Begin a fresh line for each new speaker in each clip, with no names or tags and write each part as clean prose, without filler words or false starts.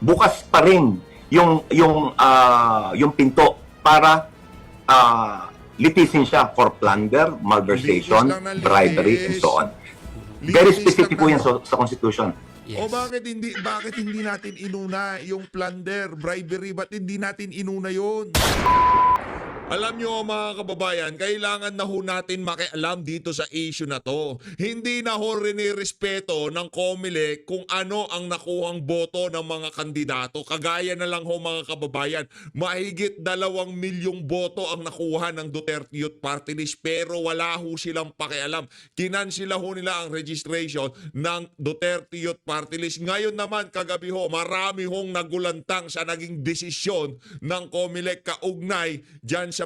bukas pa rin yung pinto para litisin siya for plunder,
Litis
malversation,
lang ng
bribery, and
litis.
so on. Very
Litis
specific
lang
po
ng-
yan sa Constitution.
O bakit hindi natin inuna yung plunder, bribery, ba't hindi natin inuna yon? Alam nyo mga kababayan, kailangan na ho natin makialam dito sa issue na to. Hindi na ho rinirespeto ng COMELEC kung ano ang nakuhang boto ng mga kandidato. Kagaya na lang ho mga kababayan, mahigit 2 milyong boto ang nakuha ng Duterte Youth Party List pero wala ho silang pakialam. Kinansila ho nila ang registration ng Duterte Youth Party List. Ngayon naman kagabi ho, marami hong nagulantang sa naging desisyon ng COMELEC kaugnay dyan sa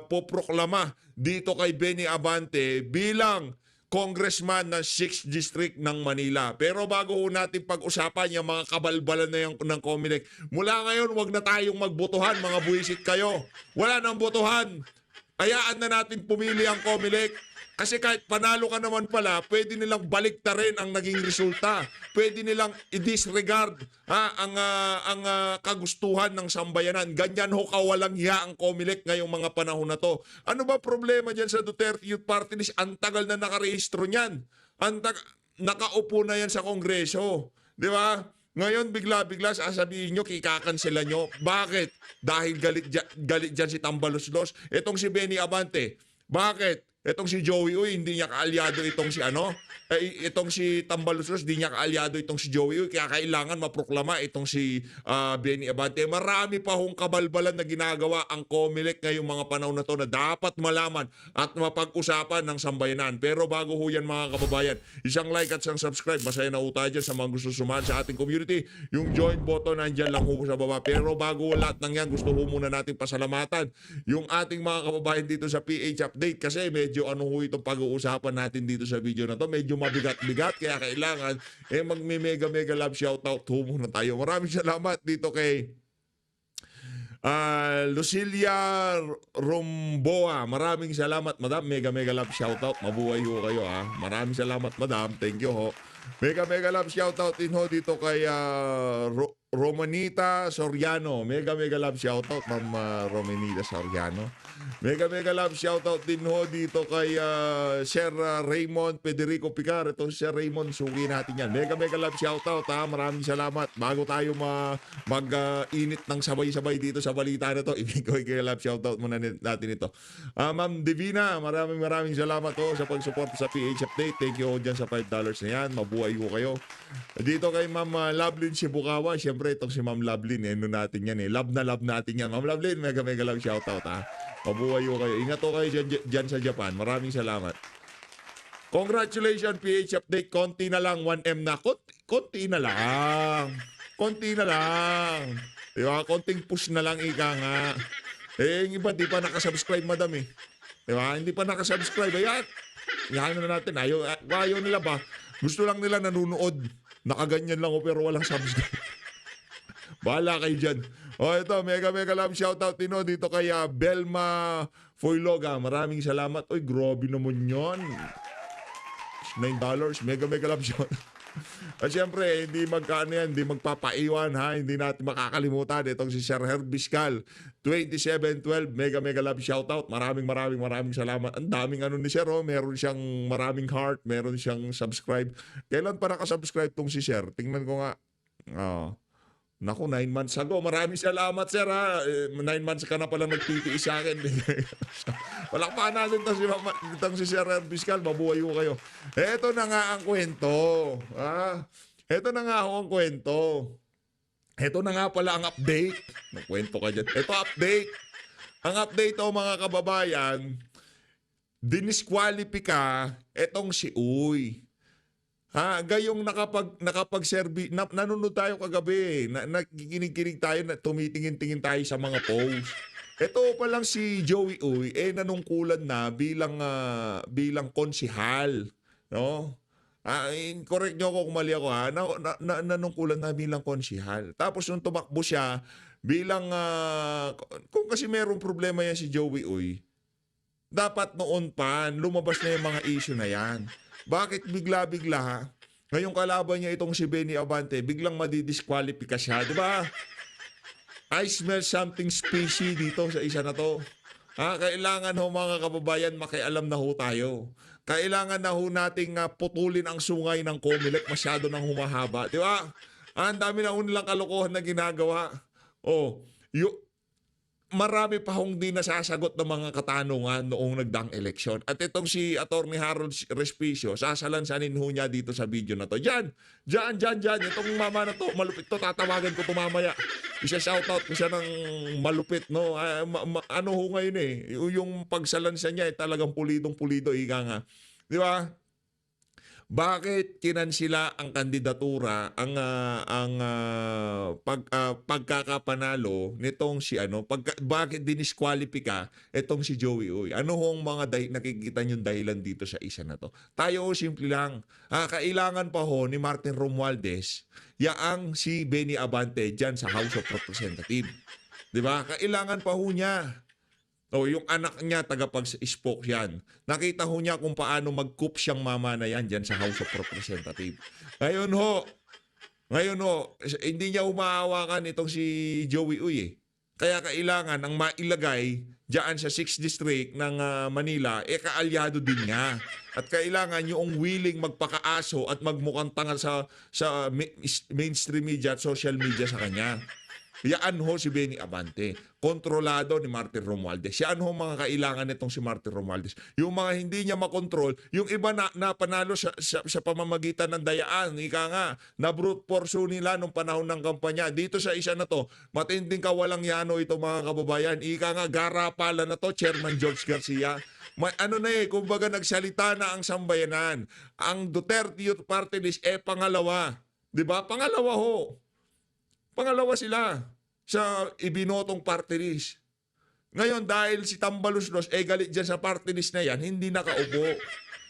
poproklama dito kay Benny Abante bilang congressman ng 6th District ng Manila. Pero bago ho natin pag-usapan yung mga kabalbalan na yung, ng COMELEC, mula ngayon wag na tayong magbotohan, mga buwisit kayo. Wala nang botohan. Hayaan na natin pumili ang COMELEC. Kasi kahit panalo ka naman pala, pwede nilang baliktarin ang naging resulta. Pwede nilang i-disregard ang kagustuhan ng sambayanan. Ganyan ho kawalang hiya ang COMELEC ngayong mga panahon na to. Ano ba problema dyan sa Duterte Youth Party List? Ang tagal na nakarehistro niyan. Nakaupo na yan sa Kongreso. Di ba? Ngayon, bigla-bigla sasabihin nyo, kikakansela nyo. Bakit? Dahil galit dyan si Tambaluslos. Itong si Benny Abante. Bakit? Itong si Joey Uy, hindi niya kaalyado itong si itong si Tambaluslos, hindi niya kaalyado itong si Joey Uy, kaya kailangan maproklama itong si Benny Abante. Marami pa hong kabalbalan na ginagawa ang COMELEC ngayong mga panahon na to na dapat malaman at mapag-usapan ng sambayanan. Pero bago ho yan mga kababayan, isang like at isang subscribe, masaya na ho tayo dyan sa mga gusto sumali sa ating community. Yung join button nandyan lang ho sa baba. Pero bago lahat ng yan, gusto ho muna natin pasalamatan yung ating mga kababayan dito sa PH Update kasi medyo ano ho itong pag-uusapan natin dito sa video na to, medyo mabigat-bigat kaya kailangan magme-mega love shoutout ho muna tayo. Maraming salamat dito kay Lucilia Romboa. Maraming salamat madam, mega love shoutout. Mabuhay ho kayo ha. Maraming salamat madam, thank you ho. Mega love shoutout din ho dito kay Romanita Soriano. Mega love shoutout ma'am Romanita Soriano. Mega love shoutout din ho dito kay Sir Raymond Federico Picar. Ito si Sir Raymond, sugi natin yan. Mega love shoutout ha. Maraming salamat. Bago tayo mag-init ng sabay-sabay dito sa balita na to, ibigay kay love shoutout muna natin ito. Ma'am Divina, maraming salamat ho sa pag-support sa PH Update. Thank you ho dyan sa $5 na yan. Mabuhay ho kayo. Dito kay Ma'am Lovelyn Shibukawa. Siyempre itong si Ma'am Lovelyn, natin yan Love na love natin yan. Ma'am Lovelyn, mega love shoutout ha. Mabuhay ho kayo. Ingat ho kayo dyan sa Japan. Maraming salamat. Congratulations PH Update. Konti na lang 1M na. Konti na lang. Konti na lang. Diba? Konting push na lang ika nga. Yung iba di pa nakasubscribe madam Diba? Hindi pa nakasubscribe. Ayan. Yan na natin. Ayaw nila ba? Gusto lang nila nanonood. Nakaganyan lang pero walang subscribe. Bahala kayo dyan. Ito, mega love shoutout dito kay Belma Foyloga. Maraming salamat. Oy, grabe naman yan. $9. Mega love shoutout. At syempre, hindi hindi magpapaiwan ha. Hindi natin makakalimutan. Itong si Sir Herb Biscal 2712. Mega love shoutout. Maraming salamat. Ang daming ni Sir. Meron siyang maraming heart. Meron siyang subscribe. Kailan pa nakasubscribe tong si Sir? Tingnan ko nga. Naku, 9 months ago. Maraming salamat, sir, ha. 9 months ka na pala nagtitiis sa akin. Palakpakan natin itong si Sir Fiscal. Mabuhay ho kayo. Ito na nga ang kwento. Ito na nga ang kwento. Ito na nga pala ang update. Nagkwento ka dyan. Ito update. Ang update mga kababayan, dinisqualify itong si Uy. Gayong nakapag-serve, nanonood tayo kagabi, nakikinig tayo, tumitingin-tingin tayo sa mga posts. Ito pa lang si Joey Uy, nanungkulan na bilang konsihal. No? Correct nyo ako kung mali ako nanungkulan na bilang konsihal. Tapos nung tumakbo siya, bilang, kung kasi merong problema yan si Joey Uy, dapat noon pa, lumabas na yung mga issue na yan. Bakit bigla-bigla Ngayong kalaban niya itong si Benny Abante, biglang madidisqualify siya, di ba? I smell something fishy dito sa isa na to. Kailangan ho mga kababayan, makialam na ho tayo. Kailangan na ho nating putulin ang sungay ng Comelec, masyado nang humahaba. Di ba? Ang dami na ho nilang kalokohan na ginagawa. Marami pa hong di nasasagot ng mga katanungan noong nagdaang eleksyon. At itong si Atty. Harold Respicio, sasalansanin ho niya dito sa video na to. Diyan. Itong mama na to, malupit to, tatawagan ko to mamaya. Isa-shoutout ko siya ng malupit, no? Ano ho ngayon eh, yung pagsalansan niya talagang pulidong-pulido, ika nga. Di ba? Bakit kinansila ang kandidatura, pagkakapanalo nitong si bakit dinisqualify ka itong si Joey Uy? Ano hong mga nakikita niyong dahilan dito sa isa na to? Tayo simple lang. Kailangan pa ho ni Martin Romualdez yaang si Benny Abante dyan sa House of Representatives. 'Di ba? Kailangan pa ho niya. Yung anak niya, tagapag-spoke yan. Nakita ho niya kung paano mag-coop siyang mama na yan dyan sa House of Representatives. Ngayon ho, hindi niya umaawakan itong si Joey Uy eh. Kaya kailangan ang mailagay dyan sa 6th District ng Manila, kaalyado din niya. At kailangan yung willing magpakaaso at magmukhang tanga sa mainstream media at social media sa kanya. Yaan ho si Benny Abante. Kontrolado ni Martin Romualdez. Yan ho mga kailangan nitong si Martin Romualdez. Yung mga hindi niya makontrol, yung iba na panalo sa pamamagitan ng dayaan. Ika nga, na brute force nila nung panahon ng kampanya. Dito sa isa na to, matinding kawalang yano ito mga kababayan. Ika nga, garapala na to, Chairman George Garcia. Kumbaga nagsalita na ang sambayanan. Ang Duterte Youth Party List, pangalawa. Diba? Pangalawa sila sa ibinotong party list. Ngayon, dahil si Tambaluslos galit dyan sa party list na yan, hindi nakaupo.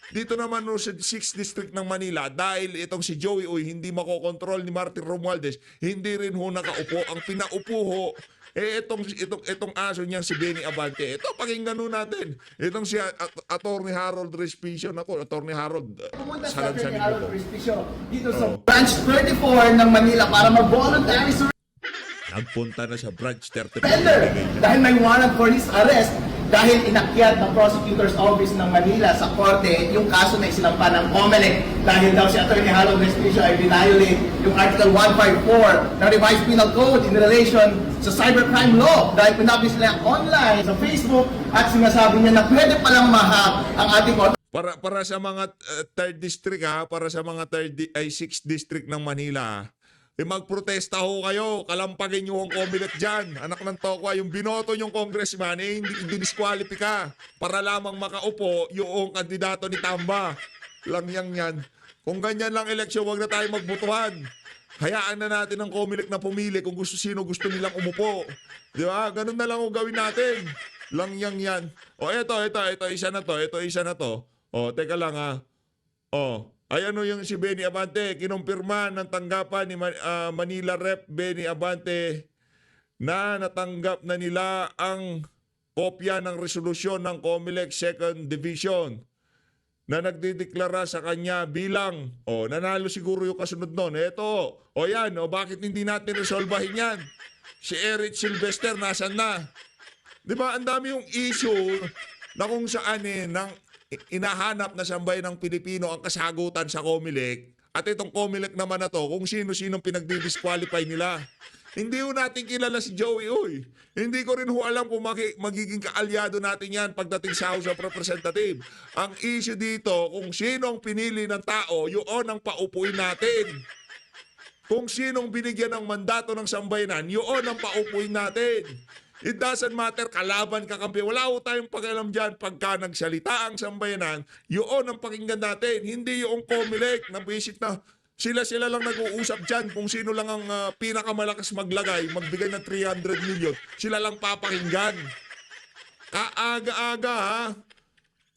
Dito naman sa 6th District ng Manila, dahil itong si Joey Uy hindi makokontrol ni Martin Romualdez, hindi rin ho nakaupo. Ang pinaupo ho, itong aso niyan si Benny Abante. Ito, pakinggan ho natin. Itong si Atty. Harold Respicio. Atty. Harold,
Pumunta si
salansanin
Atty. Harold
mo to.
Respicio dito sa Branch 34 ng Manila para mag-voluntary
Nagpunta na sa branch 34.
surrender dahil may warrant for his arrest dahil inakyat ng Prosecutor's Office ng Manila sa korte yung kaso na isinampa ng Comelec dahil daw si Atty. Harold Respicio ay violate yung Article 154 ng Revised Penal Code in relation sa cybercrime law dahil pinapublish nila online sa Facebook at sinasabi niya na pwede palang mahak ang ating
Para sa mga 3rd district para sa mga 6th district ng Manila, magprotesta ho kayo, kalampagin nyo ang Comelec dyan. Anak ng tokwa, yung binoto yung congressman, hindi disqualify ka para lamang makaupo yung kandidato ni Tamba. Lang yan. Kung ganyan lang eleksyon, wag na tayo magbutuhan. Hayaan na natin ang Comelec na pumili kung sino gusto nilang umupo. Di ba? Ganun na lang ang gawin natin. Lang yan. Ito, isa na to. Teka lang Ayan yung si Benny Abante, kinumpirma ng tanggapan ni Manila Rep. Benny Abante na natanggap na nila ang kopya ng resolusyon ng Comelec 2nd Division na nagdideklara sa kanya bilang, nanalo siguro yung kasunod nun. Bakit hindi natin resolbahin yan? Si Eric Sylvester, nasan na? Di ba, ang dami yung issue na kung saan inahanap na sambayan ng Pilipino ang kasagutan sa Comelec. At itong Comelec naman na to, kung sino-sinong pinagdidisqualify nila. Hindi ho natin kilala si Joey Uy. Hindi ko rin ho alam kung magiging kaalyado natin yan pagdating sa House of Representatives. Ang issue dito, kung sinong pinili ng tao, yun ang paupuin natin. Kung sinong binigyan ng mandato ng sambayanan, yun ang paupuin natin. It doesn't matter, kalaban, kakampi. Wala ho tayong pakialam dyan. Pagka nagsalita ang sambayanan, yun ang pakinggan natin. Hindi yung Comelec na visit na sila lang nag-uusap dyan kung sino lang ang pinakamalakas magbigay ng 300 million. Sila lang papakinggan. Kaaga-aga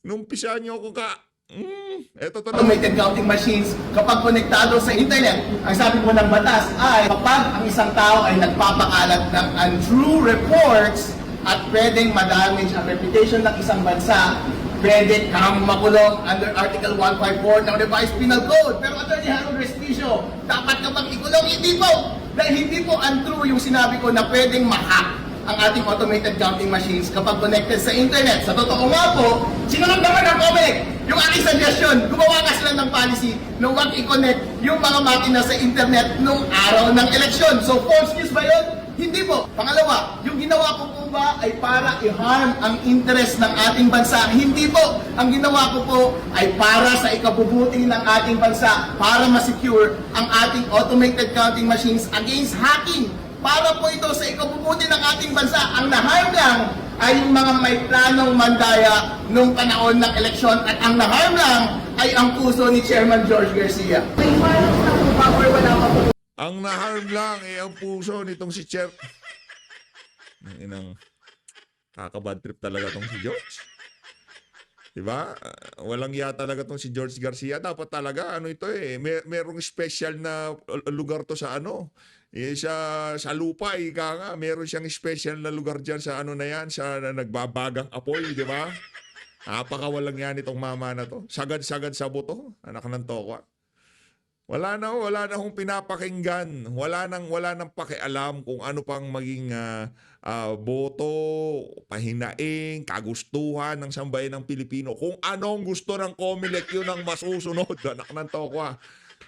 nung pisa nyo ako eto to na.
automated counting machines kapag konektado sa internet. Ang sabi po ng batas ay kapag ang isang tao ay nagpapakalat ng untrue reports at pwedeng madamage ang reputation ng isang bansa, pwede kang makulong under Article 154 ng Revised Penal Code. Pero Attorney Harold Respicio, dapat ka bang ikulong? Hindi po! Dahil hindi po untrue yung sinabi ko na pwedeng ma-hack ang ating automated counting machines kapag connected sa internet. Sa totoo nga po, sinunod naman ang COMELEC. Yung aking suggestion, gumawa nga sila ng policy na huwag i-connect yung mga makina sa internet nung araw ng eleksyon. So false news ba yun? Hindi po. Pangalawa, yung ginawa ko po ba ay para i-harm ang interest ng ating bansa? Hindi po. Ang ginawa ko po ay para sa ikabubuti ng ating bansa, para ma-secure ang ating automated counting machines against hacking. Para po ito sa ikabubuti ng ating bansa. Ang na-harm lang ay yung mga may planong mandaya nung panahon ng eleksyon at ang na-harm lang ay ang puso ni Chairman George Garcia.
May warrant na po ba or wala pa po?
Ang naharm lang ang puso nitong si Chair. Inang kakabad trip talaga tong si George. Diba? Walang iya talaga tong si George Garcia. Dapat talaga, ano ito merong special na lugar to sa ano. Sa lupa, ika nga. Meron siyang special na lugar dyan sa ano na yan, sa nagbabagang apoy, di ba? Napakawalang yan itong mama na to. Sagad-sagad sa buto. Anak ng tokwa. Wala na akong pinapakinggan. Wala nang pakialam kung ano pang maging boto, pahinaing, kagustuhan ng sambayan ng Pilipino. Kung anong gusto ng COMELEC, yun ang masusunod. Anak ng tokwa.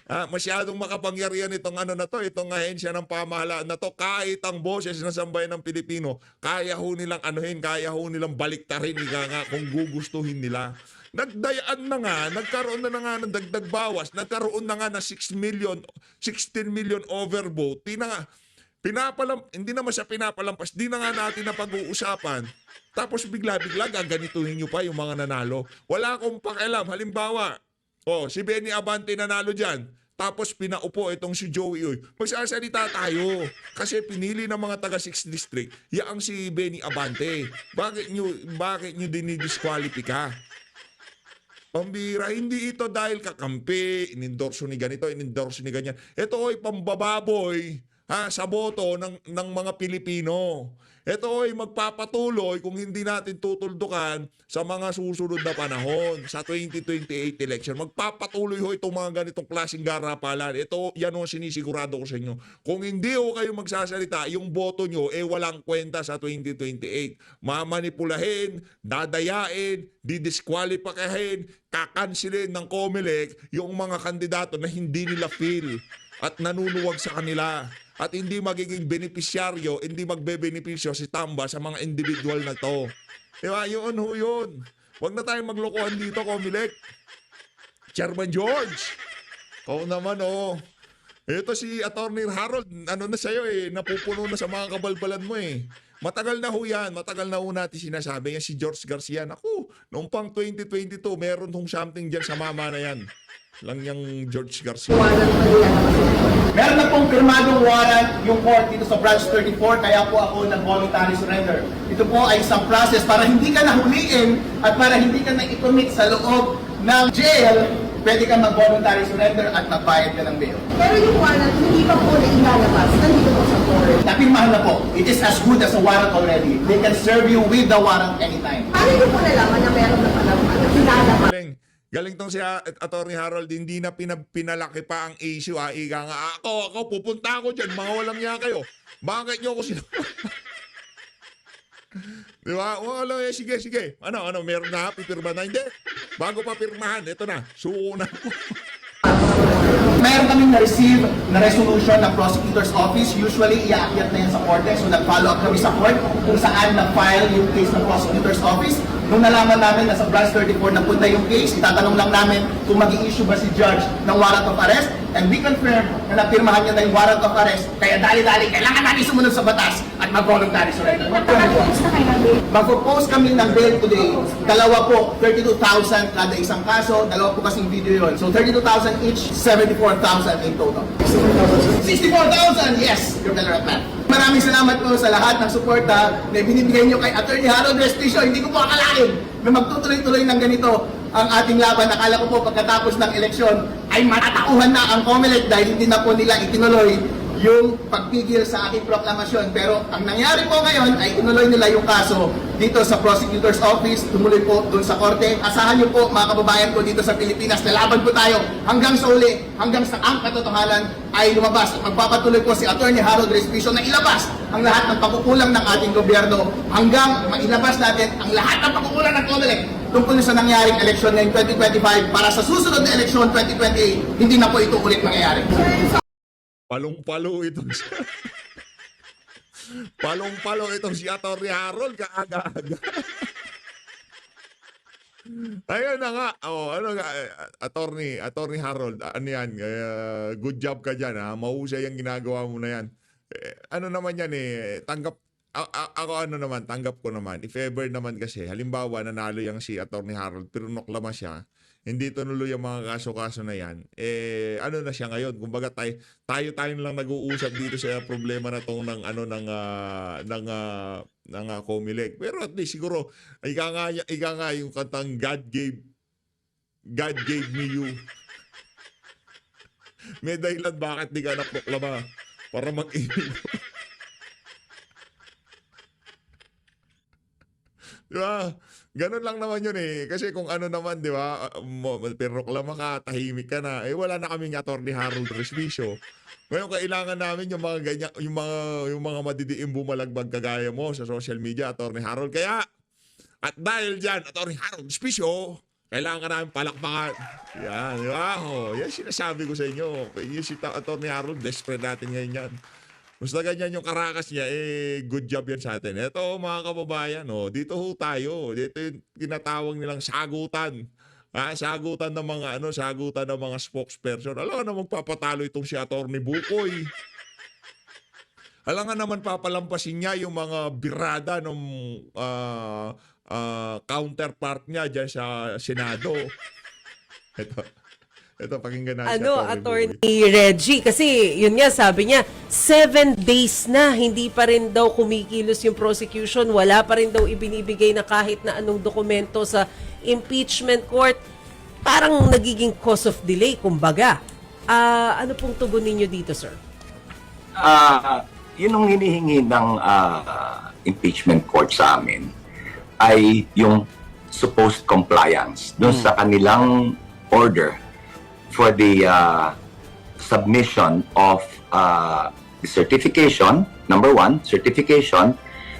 Masyadong makapangyarihan itong ano na to, itong ahensya ng pamahalaan na to. Kahit ang boses ng sambayan ng Pilipino, kaya ho nilang anuhin, kaya ho nilang baliktarin kung gugustuhin nila. Nagdayaan na nga, nagkaroon na nga ng dagdag bawas, nagkaroon na nga ng 16 million overvote. Hindi naman siya pinapalampas, di na nga natin na pag-uusapan. Tapos bigla-bigla gaganituhin nyo pa yung mga nanalo. Wala akong pakialam. Halimbawa, si Benny Abante nanalo dyan. Tapos pinaupo itong si Joey Uy. Magsasalita tayo. Kasi pinili ng mga taga 6th District, yaang si Benny Abante. Bakit nyo dinidisqualify? Pambira, hindi ito dahil kakampi, inendorso ni ganito, inendorso ni ganyan. Ito ay pambababoy sa boto ng mga Pilipino. Ito ay magpapatuloy kung hindi natin tutuldukan sa mga susunod na panahon, sa 2028 election. Magpapatuloy ho itong mga ganitong klaseng garapalan. Yan ho sinisigurado ko sa inyo. Kung hindi ho kayo magsasalita, yung boto nyo walang kwenta sa 2028. Mamanipulahin, dadayain, didisqualifyahin, kakansilin ng COMELEC yung mga kandidato na hindi nila feel at nanunuwag sa kanila. At hindi magiging benepisyaryo, hindi magbe-benepisyo si Tamba sa mga individual na to. Diba? Yun. Huwag na tayong maglokohan dito, COMELEC. Chairman George. Kung naman, ito si Attorney Harold, ano na sa'yo napupuno na sa mga kabalbalan mo Matagal na ho yan. Matagal na ho natin sinasabi yan si George Garcia. Naku, noong pang 2022, meron hong something dyan sa mama na yan. Lang yung George Garcia.
Meron na pong pirmadong warrant yung court dito sa branch 34, kaya po ako nag-voluntary surrender. Ito po ay isang process para hindi ka nahuliin at para hindi ka na-commit sa loob ng jail, pwede ka mag-voluntary surrender at magbayad ka ng bail.
Pero yung warrant, hindi pa po na ilalabas. Nandito po sa court.
Napirmahan na po. It is as good as a warrant already. They can serve you with the warrant anytime.
Paano niyo po nalaman na meron na palang ilalabas?
Galing tong si Attorney Harold, hindi na pinalaki pa ang issue. Ika nga, ako, pupunta ako dyan, mga walang niya kayo. Bakit nyo ako Di ba? Sige. Ano, meron na, pipirma na. Hindi. Bago pa pirmahan, ito na, suko na.
Meron kaming na-receive na resolution ng prosecutor's office. Usually, iaakyat na yan sa korte. So, nag-follow up kami sa court kung saan na-file yung case ng prosecutor's office. Nung nalaman namin na sa branch 34 napunta yung case, itatanong lang namin kung mag-i-issue ba si judge ng warrant of arrest. And we confirm na napirmahan niya na yung warrant of arrest. Kaya dali-dali, kailangan natin sumunod sa batas at mag-voluntary surrender. Mag-propose kami ng bail today. Dalawa po, 32,000 kada isang kaso. Dalawa po kasing video yon. So 32,000 each, 74,000 in total. 64,000! Yes! You're better at math. Maraming salamat po sa lahat ng suporta na binibigay nyo kay Attorney Harold Respicio. Hindi ko po akalain na magtutuloy-tuloy ng ganito ang ating laban. Akala ko po pagkatapos ng eleksyon ay matatauhan na ang COMELEC dahil hindi na po nila itinuloy yung pagpigil sa aking proklamasyon. Pero ang nangyari po ngayon ay tinuloy nila yung kaso dito sa prosecutor's office, tumuloy po dun sa korte. Asahan niyo po mga kababayan ko dito sa Pilipinas, lalaban po tayo hanggang sa uli, hanggang sa ang katotohanan ay lumabas. At magpapatuloy po si Attorney Harold Respicio na ilabas ang lahat ng pagkukulang ng ating gobyerno hanggang mailabas natin ang lahat ng pagkukulang ng COMELEC tungkol sa nangyaring eleksyon ngayong 2025 para sa susunod na eleksyon 2028, hindi na po ito ulit mangyayari.
Palong-palo itong palong-palo itong si Atty. Harold kaaga-aga. Ayun na nga. Oh, ano nga, Attorney Harold, ano yan? Good job ka dyan, ha? Mahusay ang ginagawa mo na yan. Ano naman yan ako tanggap ko naman. If ever naman kasi, halimbawa, nanalo yung si Atty. Harold, pero noklama siya, hindi tunuloy ang mga kaso-kaso na yan, ano na siya ngayon? Kumbaga tayo lang nag-uusap dito sa problema na tong ng COMELEC. Pero at least siguro ika nga yung kantang God gave me you. May dahilan bakit di ka naproklama para mag-ibig. Di ba? Ganun lang naman yun eh. Kasi kung ano naman, di ba, peroklama ka, tahimik ka na, wala na kaming Atty. Harold Respicio. Ngayon, kailangan namin yung mga ganyan, yung mga madidiim bumalagbag kagaya mo sa social media, Atty. Harold. Kaya, at dahil dyan, Atty. Harold Respicio, kailangan ka namin palakpakan. Yan, di ba? Yan sinasabi ko sa inyo. Yung si Atty. Harold, desperate natin ngayon yan. Basta ganyan yung karakas niya, good job yan sa atin. Ito mga kababayan, dito ho tayo. Dito yung tinatawag nilang sagutan. Sagutan ng mga spokesperson. Alam nga na magpapatalo itong si Atty. Bukoy. Alam nga naman papalampasin niya yung mga birada ng counterpart niya dyan sa Senado. Ito, pakinggan natin
Attorney Reggie, kasi yun nga, sabi niya, 7 days na, hindi pa rin daw kumikilos yung prosecution, wala pa rin daw ibinibigay na kahit na anong dokumento sa impeachment court. Parang nagiging cause of delay, kumbaga. Ano pong tugon ninyo dito, sir?
Yun ang hinihingi ng impeachment court sa amin ay yung supposed compliance dun sa kanilang order for the submission of the certification, number one, certification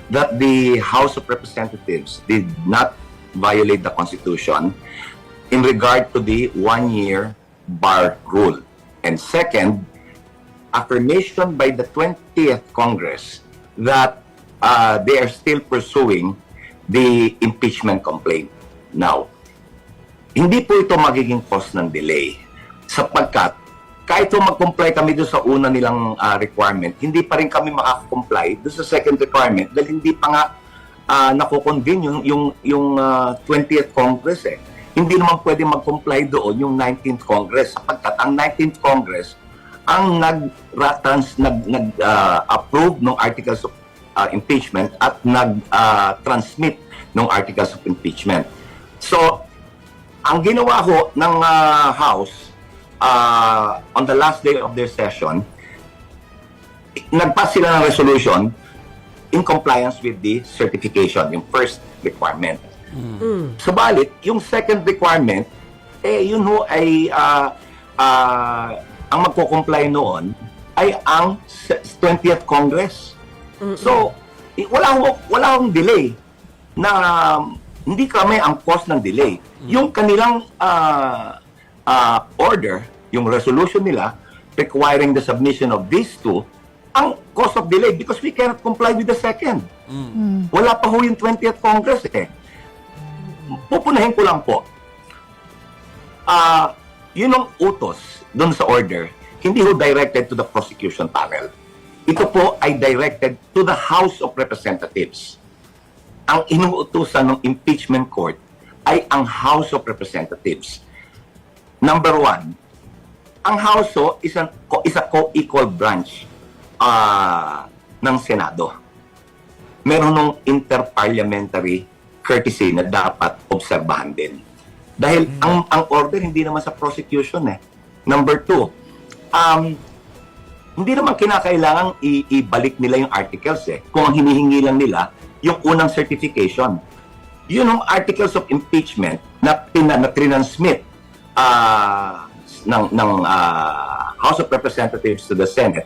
that the House of Representatives did not violate the Constitution in regard to the 1-year bar rule. And second, affirmation by the 20th Congress that they are still pursuing the impeachment complaint. Now, hindi po ito magiging cause ng delay sapagkat kahit mag-comply kami doon sa una nilang requirement, hindi pa rin kami makaka-comply doon sa second requirement dahil hindi pa nga nakukonvene yung 20th Congress eh. Hindi naman pwede mag-comply doon yung 19th Congress sapagkat ang 19th Congress ang nag-approve ng articles of impeachment at nag-transmit ng articles of impeachment. So, ang ginawa ho ng House on the last day of their session, nagpass sila ng resolution in compliance with the certification, yung first requirement. Subalit, yung second requirement, yun ho ay ang magko-comply noon ay ang 20th Congress. So, wala hong delay na hindi kami ang cause ng delay. Yung kanilang order, yung resolution nila requiring the submission of these two, ang cause of delay because we cannot comply with the second. Wala pa ho yung 20th Congress eh. Pupunahin ko lang po. Yun ang utos doon sa order, hindi ho directed to the prosecution panel. Ito po ay directed to the House of Representatives. Ang inuutusan ng impeachment court ay ang House of Representatives. Number one, ang House is a co-equal branch ng Senado. Meron ng interparliamentary courtesy na dapat obserbahan din. Dahil ang order hindi naman sa prosecution eh. Number two, hindi naman kinakailangan ibalik nila yung articles eh. Kung ang hinihingi lang nila, yung unang certification. Yun ang articles of impeachment na transmit ng House of Representatives to the Senate,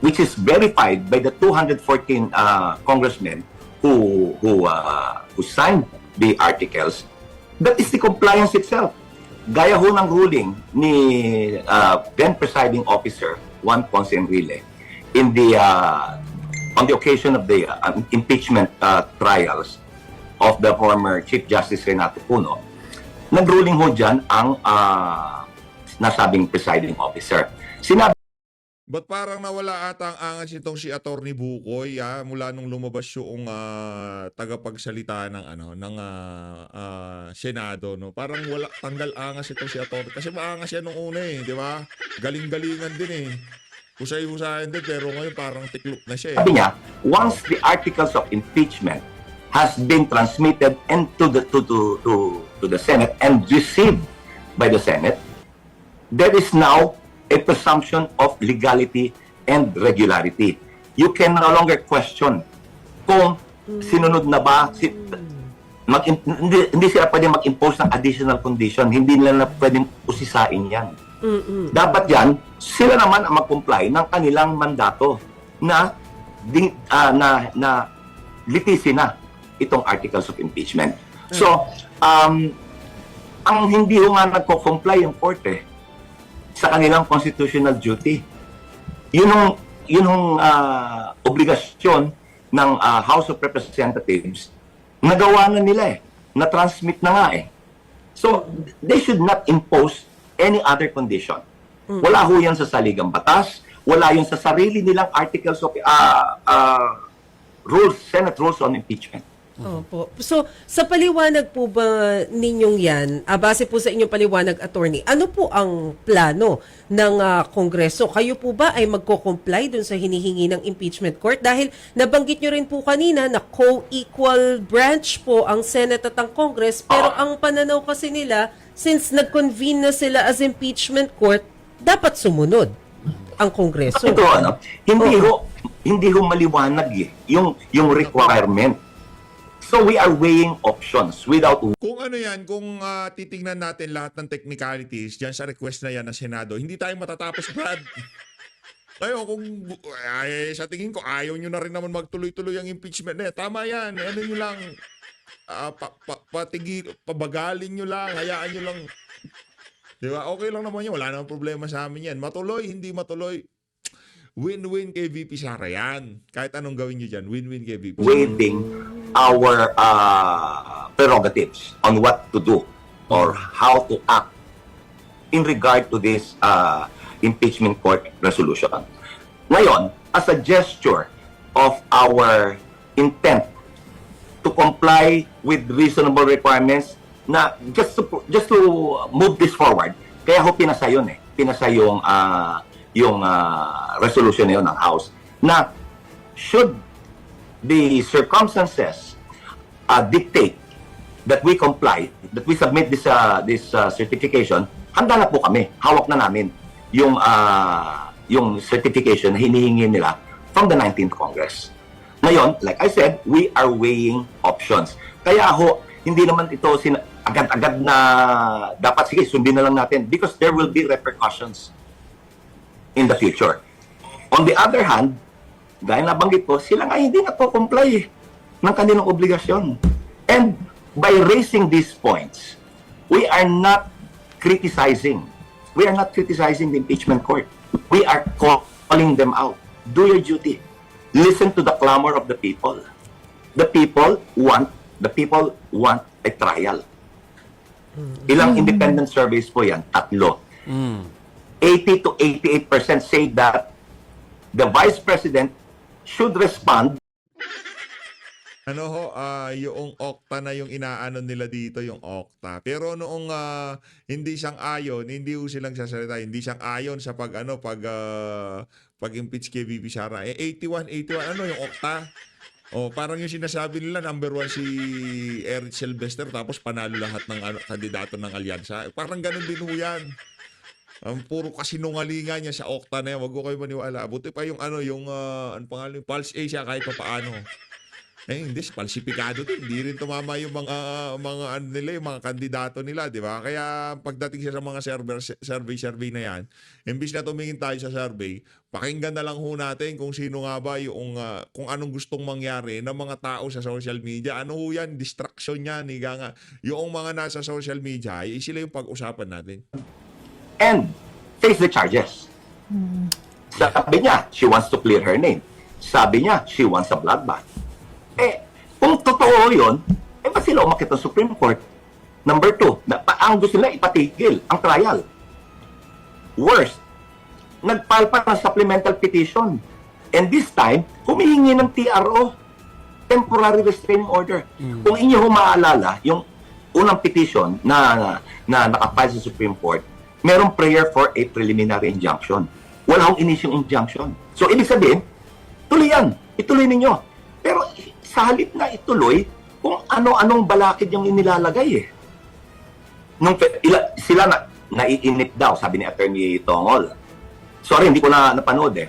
which is verified by the 214 congressmen who signed the articles. That is the compliance itself. Gaya ho ng ruling ni then presiding officer Juan Ponce Enrile in the on the occasion of the impeachment trials of the former Chief Justice Renato Puno. Nag-ruling ho dyan ang nasabing presiding officer. Sinabi
Ba't parang nawala ata ang angas itong si Attorney Bukoy mula nung lumabas yung tagapagsalita ng Senado, no? Parang wala, tanggal angas itong si Attorney kasi maangas yan nung una di ba? Galing-galingan din Husay-husayan din pero ngayon parang tiklop na siya
niya, once the articles of impeachment has been transmitted into to the Senate and received by the Senate, there is now a presumption of legality and regularity. You can no longer question kung sinunod na ba, hindi sila pwede mag-impose ng additional condition, hindi nila na pwedeng usisain yan. Dapat yan, sila naman ang mag-comply ng kanilang mandato na litisin na itong articles of impeachment. So, ang hindi ho nga nagko-comply yung korte sa kanilang constitutional duty. Yun ang obligasyon ng House of Representatives. Nagawa na nila na-transmit na nga So, they should not impose any other condition. Wala ho yan sa saligang batas, wala yun sa sarili nilang articles of rules, Senate rules on impeachment.
Opo. So, sa paliwanag po ba ninyong yan, base po sa inyong paliwanag, attorney, ano po ang plano ng Kongreso? Kayo po ba ay magko-comply dun sa hinihingi ng impeachment court? Dahil nabanggit nyo rin po kanina na co-equal branch po ang Senate at ang Congress, pero ang pananaw kasi nila, since nag-convene na sila as impeachment court, dapat sumunod ang Kongreso.
Ito, hindi ho maliwanag yung requirement. So we are weighing options without...
Kung ano yan, kung titingnan natin lahat ng technicalities dyan sa request na yan ng Senado, hindi tayo matatapos, Brad. Kayo, kung sa tingin ko, ayaw nyo na rin naman magtuloy-tuloy ang impeachment na yan. Tama yan. Ano nyo lang, pabagalin nyo lang, hayaan nyo lang. Diba? Okay lang naman yan. Wala namang problema sa amin yan. Matuloy, hindi matuloy. Win-win kay VP Sara yan. Kahit anong gawin nyo dyan, win-win kay VP Sara.
Waiving our prerogatives on what to do or how to act in regard to this impeachment court resolution. Ngayon, as a gesture of our intent to comply with reasonable requirements na just to move this forward, kaya ho pinasa yun pinasa yung resolution na yun ng House na should the circumstances dictate that we comply, that we submit this certification, handa na po kami, hawak na namin yung certification na hinihingi nila from the 19th Congress. Ngayon, like I said, we are weighing options. Kaya ho, hindi naman ito agad-agad na dapat sige, sundin na lang natin because there will be repercussions in the future. On the other hand, dahil nabanggit ko, sila nga hindi nagpo-comply ng kanilang obligasyon. And by raising these points, we are not criticizing. We are not criticizing the impeachment court. We are calling them out. Do your duty. Listen to the clamor of the people. The people want a trial. Ilang independent surveys po yan? 3. 80 to 88% say that the Vice President should respond.
Yung okta na yung inaano nila dito, yung okta. Pero noong hindi siyang ayon, hindi ho silang sasalita, hindi siyang ayon sa pag-impeach kay VP Sara. 81, yung okta? Parang yung sinasabi nila, number 1 si Eric Sylvester, tapos panalo lahat ng kandidato ng alyansa. Parang ganun din ho yan. Ang puro kasinungalingan niya sa Okta na yan. Wag ko kayo maniwala. Buti pa yung ano pangalan, yung Pulse Asia kahit pa paano. Eh, hindi, falsifikado to. Hindi rin tumama yung mga ano nila, yung mga kandidato nila, di ba? Kaya pagdating siya sa mga survey na yan, imbis na tumingin tayo sa survey, pakinggan na lang ho natin kung sino nga ba yung, kung anong gustong mangyari ng mga tao sa social media. Ano ho yan? Distraction yan, higa nga. Yung mga nasa social media, sila yung pag-usapan natin.
And face the charges. Sabi niya, she wants to clear her name. Sabi niya, she wants a bloodbath. Eh, kung totoo yun, eh ba sila umakit ng Supreme Court? Number 2, ang gusto nila ipatigil ang trial. Worst, nag-file pa ng supplemental petition. And this time, humihingi ng TRO, temporary restraining order. Kung inyo maalala, yung unang petition na nakafile sa Supreme Court, merong prayer for a preliminary injunction. Wala akong initial injunction. So, ibig sabihin, tuloy yan. Ituloy ninyo. Pero sa halip na ituloy, kung ano-anong balakid yung inilalagay eh. Sila naiinip daw, sabi ni Attorney Tongol. Sorry, hindi ko na napanood eh.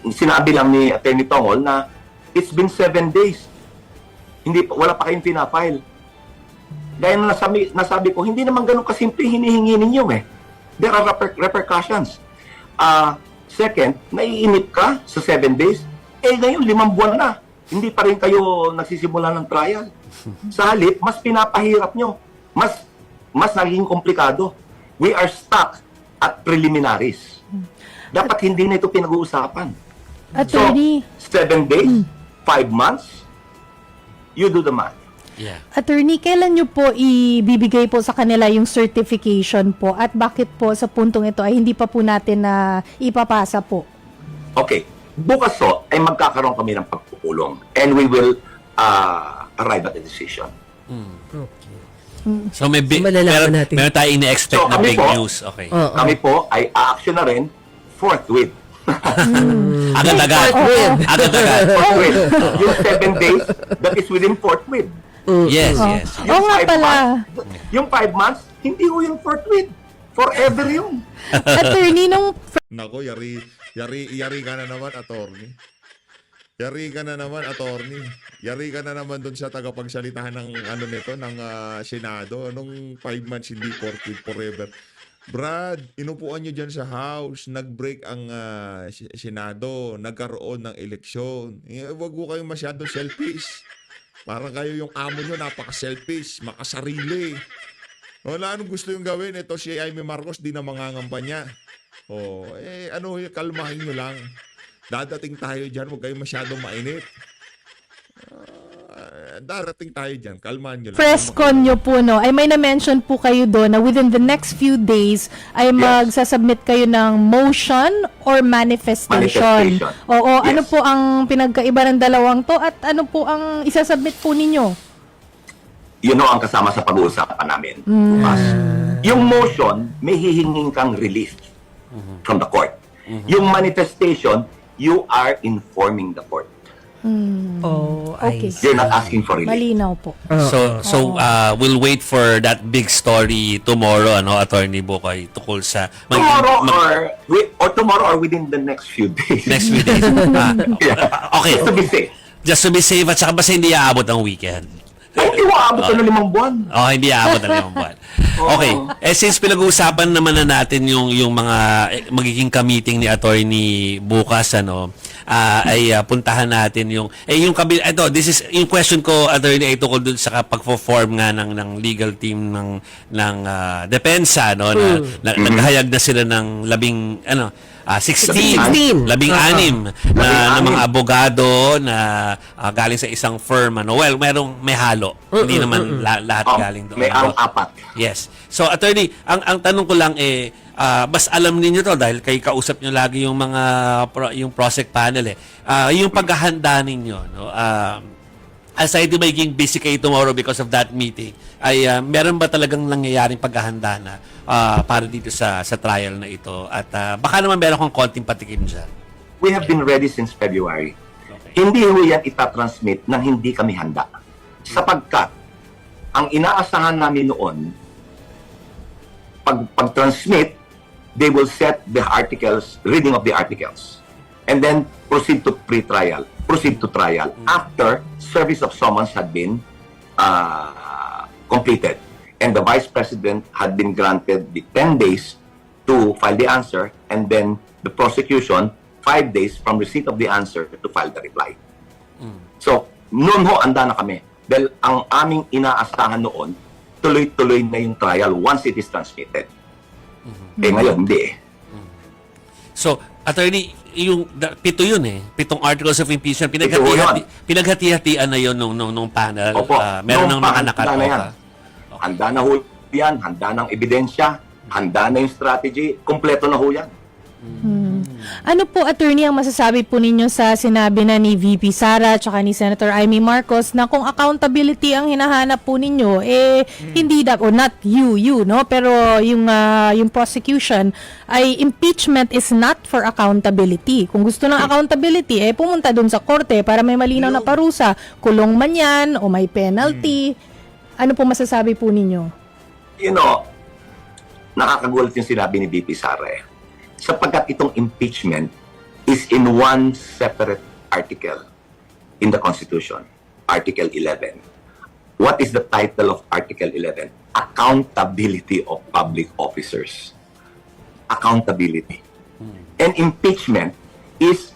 Sinabi lang ni Attorney Tongol na it's been 7 days. Wala pa kayong pinafile. Dahil nasabi ko, hindi naman ganun kasimple hinihingi ninyo eh. There are repercussions. Second, naiinip ka sa 7 days, eh ngayon 5 buwan na. Hindi pa rin kayo nagsisimula ng trial. Sa halip, mas pinapahirap nyo. Mas naging komplikado. We are stuck at preliminaries. Dapat hindi na ito pinag-uusapan.
Attorney,
So, 7 days, 5 months, you do the math.
Yeah.
Attorney, kailan nyo po ibibigay po sa kanila yung certification po at bakit po sa puntong ito ay hindi pa po natin na ipapasa po?
Okay. Bukas ay magkakaroon kami ng pagpupulong and we will arrive at a decision.
So may big,
So, malalaman natin.
meron tayo ini-expect
So,
na
kami
big
po,
news. Okay.
Kami po ay a-action na rin forthwith.
Agad-agad. Agad-agad.
Forthwith. Yung 7 days, that is within forthwith.
Yes, yes.
Oo nga
5
pala.
months, yung 5 months, hindi ko yung forthwith. Forever yun.
Attorney, nung
Nako, yari ka na naman, attorney. Yari ka na naman, attorney. Yari ka na naman doon sa tagapagsalitahan ng nito, ng Senado. Anong 5 months, hindi forthwith forever. Brad, inupuan nyo dyan sa House, nag-break ang Senado, nagkaroon ng eleksyon. Huwag ko kayong masyadong selfish. Parang kayo yung amo nyo, napaka-selfish, makasarili. Wala anong gusto yung gawin. Ito si Jaime Marcos, di na mangangampanya. Kalmahin nyo lang. Dadating tayo dyan, huwag kayong masyadong mainit. Darating tayo dyan, kalmahan nyo lang.
press con nyo po, no, ay may na-mention po kayo doon na within the next few days ay magsasubmit kayo ng motion or manifestation. Oo,
Yes.
ano po ang pinagkaiba ng dalawang to at ano po ang isasubmit po ninyo?
Yun ang kasama sa pag-uusapan namin. Bukas. Yung motion, may hihinging kang relief from the court. Yung manifestation, you are informing the court.
Oh,
Okay.
You're not asking for relief.
Malinaw po.
So we'll wait for that big story tomorrow, Attorney Bukay, tukol sa
Tomorrow or within the next few days.
next few days. Okay.
Just to be safe.
Just to be safe at saka basta hindi aabot ang weekend.
Ay, hindi mo aabot ng 5 buwan.
Oh, hindi aabot ang 5 buwan. Okay. Since pinag-uusapan naman na natin yung mga magiging ka-meeting ni Attorney bukas, ay puntahan natin yung this is yung question ko, Attorney, ay tungkol dun sa pag-form nga ng legal team ng depensa, na naghahayag na sila ng 16 na mga abogado na galing sa isang firm. Well, may halo. Hindi naman lahat galing doon.
May apat.
Yes. So, Attorney, ang tanong ko lang bas alam niyo to dahil kay kausap niyo lagi yung mga yung project panel yung paghahanda ninyo, aside to maging busy kayo tomorrow because of that meeting, ay meron ba talagang nangyayaring paghahanda na para dito sa trial na ito? At baka naman meron kong konting patikim dyan.
We have been ready since February.
Okay.
Hindi ho yan itatransmit nang hindi kami handa. Sapagkat, ang inaasahan namin noon, pag-transmit, they will set the articles, reading of the articles, and then proceed to trial after service of summons had been completed, and the Vice President had been granted the 10 days to file the answer, and then the prosecution 5 days from receipt of the answer to file the reply. So, noon ho, anda na kami. Dahil ang aming inaasahan noon, tuloy-tuloy na yung trial once it is transmitted. Eh ngayon, hindi eh.
So, attorney, pito yun eh. Pitong articles of impeachment.
Pito yun.
Pinaghati-hatian na yun nung panel.
Opo.
Meron ng mga
Handa na yan.
nakatoka.
Handa na ho yan, handa ng ebidensya, handa na yung strategy, kompleto na ho yan.
Ano po, attorney, ang masasabi po ninyo sa sinabi na ni VP Sara at ni Senator Amy Marcos na kung accountability ang hinahanap po ninyo, hindi or not you, no? Pero yung prosecution ay impeachment is not for accountability. Kung gusto ng accountability, pumunta dun sa korte para may malinaw na parusa. Kulong man yan o may penalty. Ano po masasabi po ninyo?
You know, nakakagulat yung sinabi ni VP Sara eh. Sapagkat itong impeachment is in one separate article in the Constitution, Article 11. What is the title of Article 11? Accountability of public officers. Accountability. And impeachment is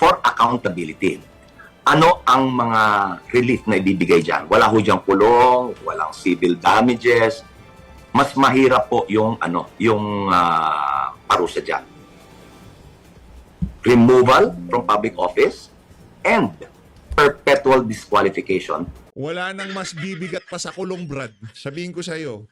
for accountability. Ano ang mga relief na ibibigay dyan? Wala ho diyang kulong, walang civil damages. Mas mahirap po yung parusa dyan. Removal from public office and perpetual disqualification.
Wala nang mas bibigat pa sa kulong, Brad. Sabihin ko sa iyo.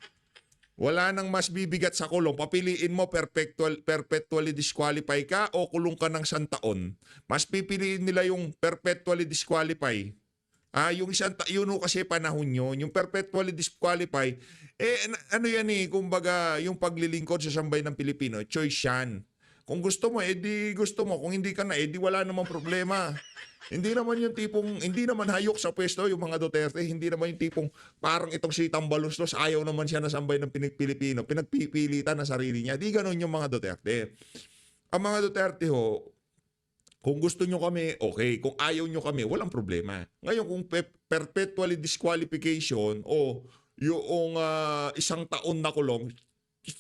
Wala nang mas bibigat sa kulong. Papiliin mo perpetually disqualify ka o kulong ka ng 100 taon. Mas pipiliin nila yung perpetually disqualify. Yung yun kasi panahon yun. Yung perpetually disqualify, ano yan kumbaga, yung paglilingkod sa sambay ng Pilipino, choice yan. Kung gusto mo, di gusto mo. Kung hindi ka na, di wala namang problema. Hindi naman yung tipong, hindi naman hayok sa pwesto yung mga Duterte. Hindi naman yung tipong parang itong si Tambaluslos, ayaw naman siya na sambay ng Pilipino. Pinagpipilitan na sarili niya. Di ganun yung mga Duterte. Ang mga Duterte ho, kung gusto nyo kami, okay. Kung ayaw nyo kami, walang problema. Ngayon, kung perpetually disqualification o yung 1 taon na kulong,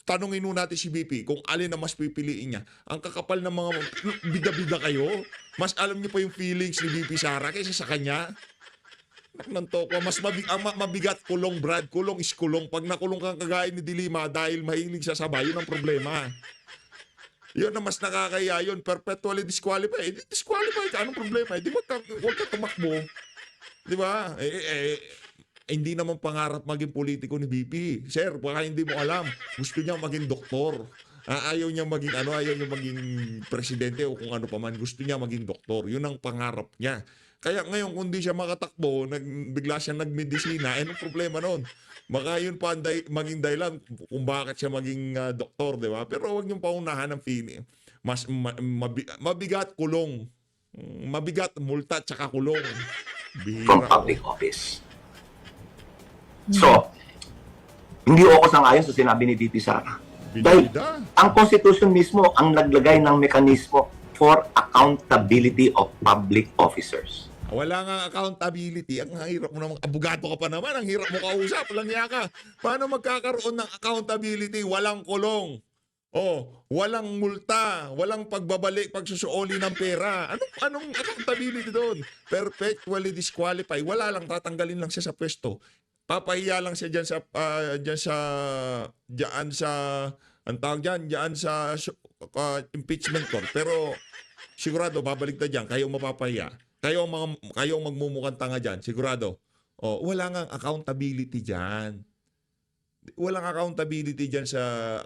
tanungin nun natin si BP kung alin na mas pipiliin niya. Ang kakapal ng mga bida-bida kayo. Mas alam niyo pa yung feelings ni BP Sara kaysa sa kanya. Mas mabigat kulong, Brad. Kulong is kulong. Pag nakulong kang kagaya ni Dilima dahil mahilig sa sabay, yun ang problema. Yun na mas nakakaya yun. Perpetually disqualify. Disqualify ka. Anong problema? Di wag ka tumakbo. Di ba? Hindi naman pangarap maging politiko ni BP. Sir, baka hindi mo alam. Gusto niya maging doktor. Ayaw niya maging ayaw niya maging presidente o kung ano pa man. Gusto niya maging doktor. Yun ang pangarap niya. Kaya ngayon kung di siya makatakbo, bigla siya nagmedisina, anong problema nun? Baka yun pa maging dahilan kung bakit siya maging doktor, di ba? Pero huwag niyong paunahan ng feeling. Mas mabigat kulong. Mabigat multa tsaka kulong.
From public office. So, hindi ako sangayon sa sinabi ni VP Sara. Dahil ang Constitution mismo ang naglagay ng mekanismo for accountability of public officers.
Wala nga accountability. Ang hirap mo naman. Abogado ka pa naman. Ang hirap mo kausap. Langya ka. Paano magkakaroon ng accountability? Walang kulong. Walang multa. Walang pagbabalik, pagsusuoli ng pera. Anong accountability doon? Perpetually disqualify. Wala lang. Tatanggalin lang siya sa pwesto. Papahiya lang siya diyan sa impeachment court. Pero sigurado babalik na diyan, kayo mapapahiya. Kayo magmumukhang tanga diyan, sigurado. Wala nga accountability diyan. Walang accountability diyan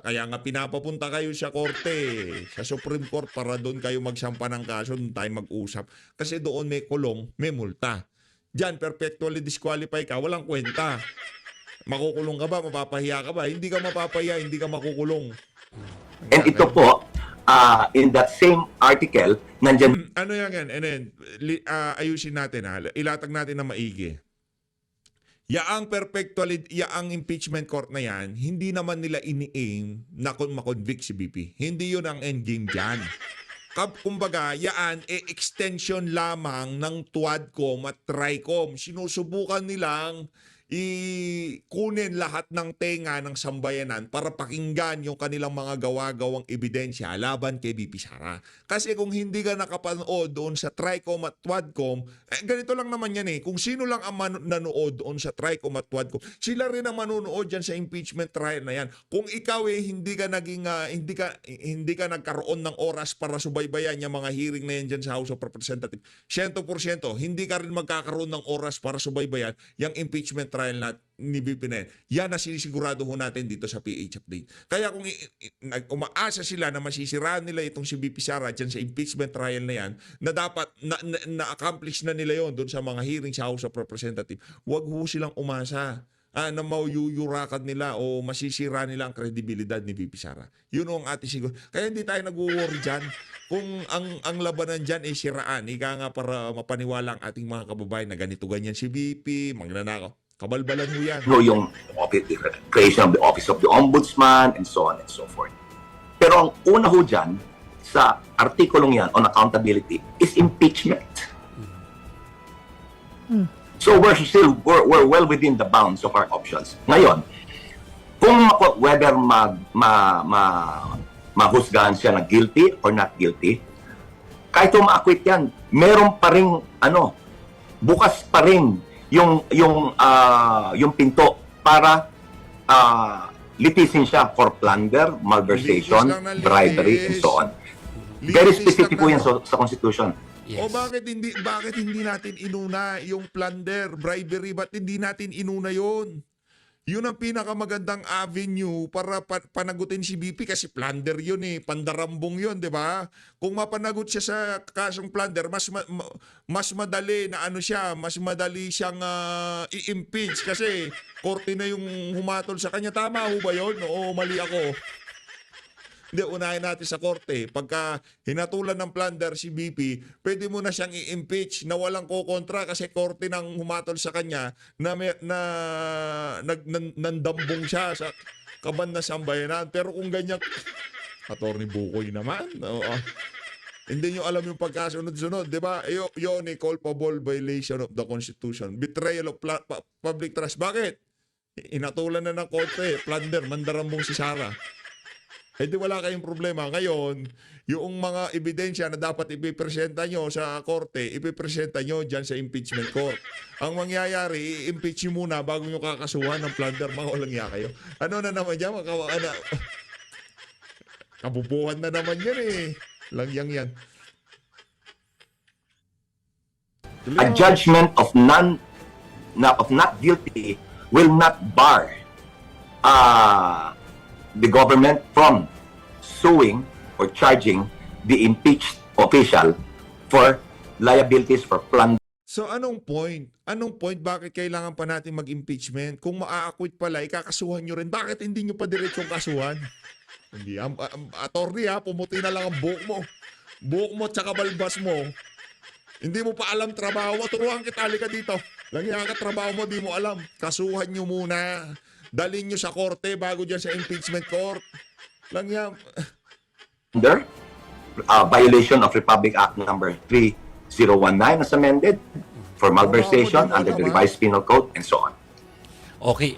kaya nga pinapapunta kayo sa korte, sa Supreme Court para doon kayo magsampa ng kaso, doon tayo mag-usap. Kasi doon may kulong, may multa. Diyan, perpetually disqualify ka, walang kwenta. Makukulong ka ba? Mapapahiya ka ba? Hindi ka mapapahiya, hindi ka makukulong.
And ito po, in that same article, nandyan...
Ano yan? And then, ayusin natin ha. Ilatag natin na maigi. Yaang perpetually, yaang impeachment court na yan, hindi naman nila ini-aim na makonvict si BP. Hindi yun ang endgame dyan. Kumbaga, yaan, extension lamang ng TWADCOM at TRICOM. Sinusubukan nilang kunin lahat ng tenga ng sambayanan para pakinggan yung kanilang mga gawa-gawang ebidensya laban kay BP Sara. Kasi kung hindi ka nakapanood doon sa TRICOM at TWADCOM, ganito lang naman yan eh. Kung sino lang ang nanood doon sa TRICOM at TWADCOM, sila rin ang manonood dyan sa impeachment trial na yan. Kung ikaw hindi ka nagkaroon ng oras para subaybayan yung mga hearing na yan dyan sa House of Representatives, 100% hindi ka rin magkakaroon ng oras para subaybayan yung impeachment trial na ni BP na yan. Yan na sinisigurado ho natin dito sa PH Update. Kaya kung umaasa sila na masisiraan nila itong si BP Sara dyan sa impeachment trial na yan, na dapat na-accomplish na nila yon doon sa mga hearing sa House of Representatives, wag ho silang umasa na mauyuyurakan nila o masisira nila ang kredibilidad ni BP Sara. Yun ang ating siguro. Kaya hindi tayo nag-worry dyan. Kung ang labanan dyan ay siraan, ika nga para mapaniwala ang ating mga kababayan na ganito ganyan si BP, magnanakaw. Kabalbalan ho yan.
Yung creation of the Office of the Ombudsman and so on and so forth. Pero ang una ho dyan sa artikulong yan on accountability is impeachment. So we're well within the bounds of our options. Ngayon, kung whether mahusgahan siya na guilty or not guilty, kahit umaakwit yan, meron pa ring bukas pa rin yung pinto para litisin siya for plunder, malversation,
Litis lang na
bribery, and
litis.
so on. Very
Litis
specific
lang
po yan
na-
sa Constitution.
O bakit hindi natin inuna yung plunder, bribery, ba't hindi natin inuna yon? Yun ang pinakamagandang avenue para panagutin si BP kasi plunder yun eh, pandarambong yun, di ba? Kung mapanagot siya sa kasong plunder, mas madali na mas madali siyang i-impeach kasi korte na yung humatol sa kanya. Tama ho ba yun? O mali ako? Hindi, unahin natin sa korte. Pagka hinatulan ng plunder si BP, pwede mo na siyang i-impeach na walang kokontra kasi korte nang humatol sa kanya na nandambong siya sa kaban na sambayanan. Pero kung ganyan, Attorney Bukoy naman, hindi nyo alam yung pagkasunod-sunod, di ba? Yun ay culpable violation of the Constitution. Betrayal of public trust. Bakit? Inatulan na ng korte, plunder, mandarambong si Sara. Eh di wala kayong problema. Ngayon, yung mga ebidensya na dapat ipipresenta nyo sa korte, ipipresenta nyo dyan sa impeachment court. Ang mangyayari, i-impeach nyo muna bago nyo kakasuhan ng plunder. Mga walang iya kayo. Ano na naman dyan? Kabubuhan na naman yan eh. Langyang yan.
A judgment of not guilty will not bar the government from suing or charging the impeached official for liabilities for plunder.
So anong point? Anong point? Bakit kailangan pa natin mag-impeachment? Kung maa-acquit pala, ikakasuhan nyo rin. Bakit hindi nyo pa diretsong kasuhan? Hindi. Attorney pumuti na lang ang buhok mo. Buhok mo tsaka balbas mo. Hindi mo pa alam trabaho mo. Turuan kita, halika dito. Langyan ka trabaho mo, di mo alam. Kasuhan nyo muna. Dalhin nyo sa korte bago dyan sa impeachment court. Langyan.
Under violation of Republic Act number 3019 as amended for malversation under the revised penal code and so on.
Okay,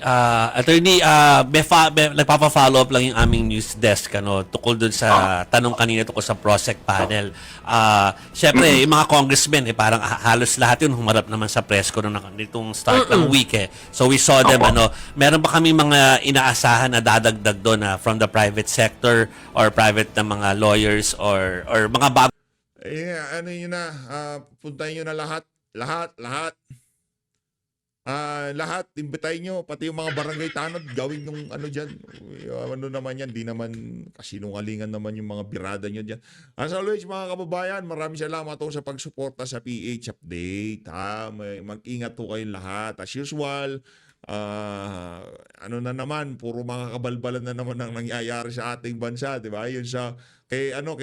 attorney, nagpapa-follow up lang yung aming news desk tukol dun sa tanong kanina tukol sa Prosec panel. Syempre, yung mga congressmen parang halos lahat yun humarap naman sa press ko nitong start ng week eh. So we saw them meron ba kami mga inaasahan na dadagdag doon from the private sector or private na mga lawyers or mga bago?
Ano yun na, puntahin nyo na lahat, imbitahin nyo, pati yung mga barangay tanod, gawin yung dyan. Ano naman yan, di naman kasinungalingan naman yung mga birada nyo dyan. As always, mga kababayan, maraming salamat sa pagsuporta sa PH Update. Mag-ingat po kayong lahat. As usual, ano na naman, puro mga kabalbalan na naman ang nangyayari sa ating bansa, di ba? Yun sa, ang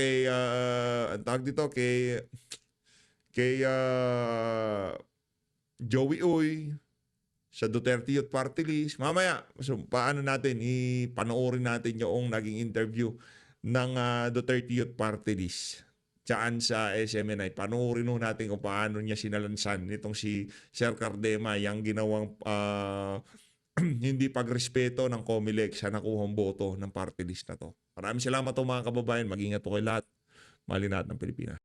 tawag dito, kay Joey Uy, sa Duterte Youth Party List. Mamaya, so, paano natin, ipanoorin natin yung naging interview ng Duterte Youth Party List dyan sa SMNI. Panoorin natin kung paano niya sinalansan nitong si Sir Cardema, yung ginawang hindi pagrespeto ng COMELEC sa nakuhang boto ng party list na to. Maraming salamat po mga kababayan. Mag-ingat po kayo lahat. Mahalin natin ng Pilipinas.